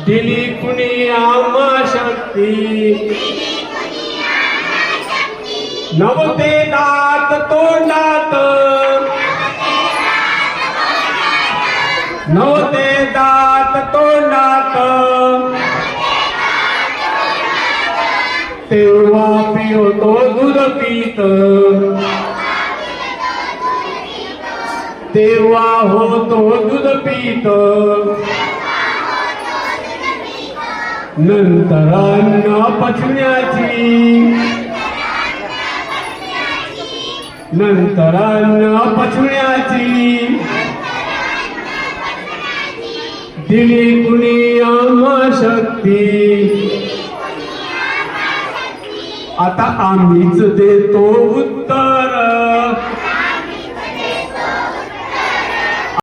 दिली कुणी आम्हा शक्ती नवते दात तोंडात नवते दात तोंडात तेव्हा पियो तो दूध पीत तेव्हा होतो दूध पीत नंतर अन्न पचण्याची नंतर अन्न पचण्याची दिली कुणी आम्हा शक्ती आता आम्हीच देतो उत्तर